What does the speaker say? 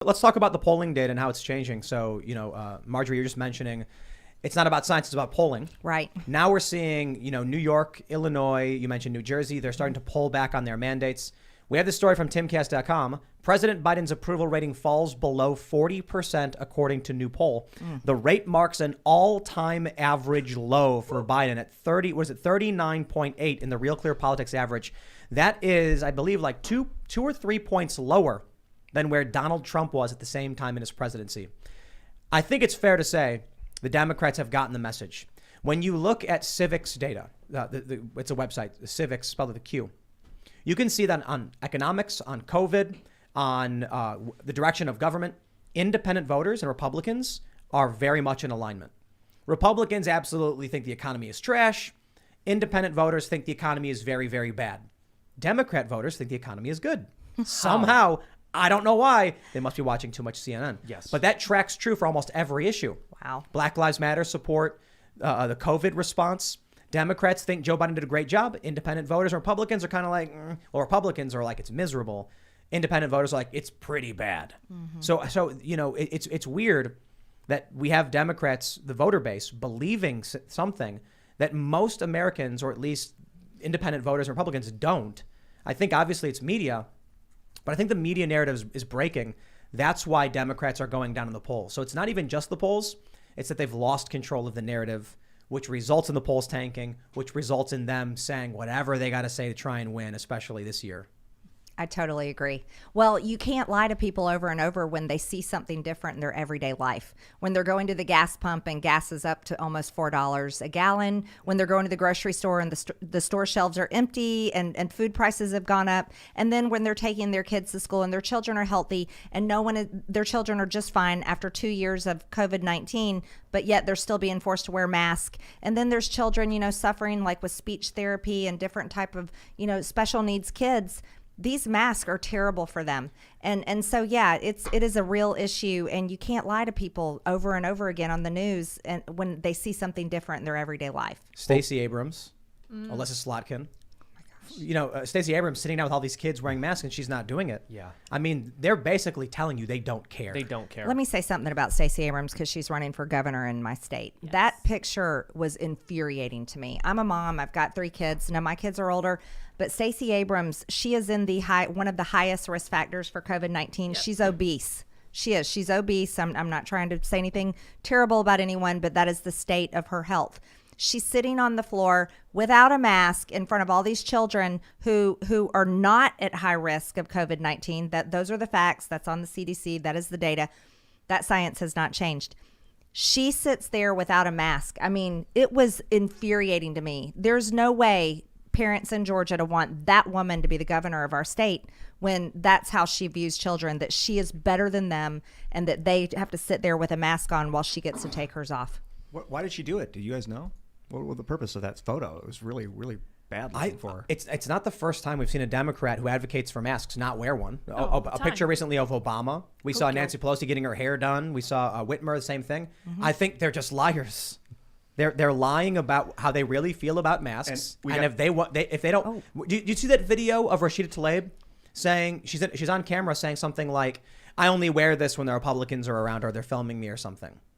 Let's talk about the polling data and how it's changing. So, Marjorie, you're just mentioning it's not about science, it's about polling. Right. Now we're seeing, New York, Illinois, you mentioned New Jersey, they're starting to pull back on their mandates. We have this story from timcast.com. President Biden's approval rating falls below 40% according to new poll. The rate marks an all-time average low for Biden at 39.8 in the Real Clear Politics average. That is, I believe, like two or 3 points lower than where Donald Trump was at the same time in his presidency. I think it's fair to say the Democrats have gotten the message. When you look at Civics data, it's a website, Civics, spelled with a Q, you can see that on economics, on COVID, on the direction of government, independent voters and Republicans are very much in alignment. Republicans absolutely think the economy is trash. Independent voters think the economy is very, very bad. Democrat voters think the economy is good. Somehow, I don't know why. They must be watching too much CNN. Yes. But that tracks true for almost every issue. Wow. Black Lives Matter support, the COVID response. Democrats think Joe Biden did a great job. Independent voters and Republicans are kind of like, well, Republicans are like, it's miserable. Independent voters are like, it's pretty bad. So it's weird that we have Democrats, the voter base, believing something that most Americans, or at least independent voters and Republicans, don't. I think obviously it's media, but I think the media narrative is breaking. That's why Democrats are going down in the polls. So it's not even just the polls. It's that they've lost control of the narrative, which results in the polls tanking, which results in them saying whatever they got to say to try and win, especially this year. I totally agree. Well, you can't lie to people over and over when they see something different in their everyday life. When they're going to the gas pump and gas is up to almost $4 a gallon, when they're going to the grocery store and the store shelves are empty and food prices have gone up, and then when they're taking their kids to school and their children are healthy and their children are just fine after 2 years of COVID-19, but yet they're still being forced to wear masks. And then there's children, suffering like with speech therapy and different type of, special needs kids. These masks are terrible for them. And so, yeah, it is a real issue, and you can't lie to people over and over again on the news and when they see something different in their everyday life. Stacey Abrams, Alyssa Slotkin. Stacey Abrams sitting down with all these kids wearing masks and she's not doing it. Yeah. I mean, they're basically telling you they don't care. They don't care. Let me say something about Stacey Abrams because she's running for governor in my state. Yes. That picture was infuriating to me. I'm a mom. I've got 3 kids. Now my kids are older, but Stacey Abrams, she is in one of the highest risk factors for COVID-19. Yep. She's obese. She is. She's obese. I'm not trying to say anything terrible about anyone, but that is the state of her health. She's sitting on the floor without a mask in front of all these children who are not at high risk of COVID-19. Those are the facts. That's on the CDC. That is the data. That science has not changed. She sits there without a mask. I mean, it was infuriating to me. There's no way parents in Georgia to want that woman to be the governor of our state when that's how she views children, that she is better than them and that they have to sit there with a mask on while she gets to take hers off. Why did she do it? Do you guys know? What was the purpose of that photo? It was really, really bad looking for her. It's not the first time we've seen a Democrat who advocates for masks not wear one. A picture recently of Obama. We saw Nancy Pelosi getting her hair done. We saw Whitmer, the same thing. I think they're just liars. They're lying about how they really feel about masks. And if they don't, do you see that video of Rashida Tlaib saying she's on camera saying something like, "I only wear this when the Republicans are around or they're filming me or something."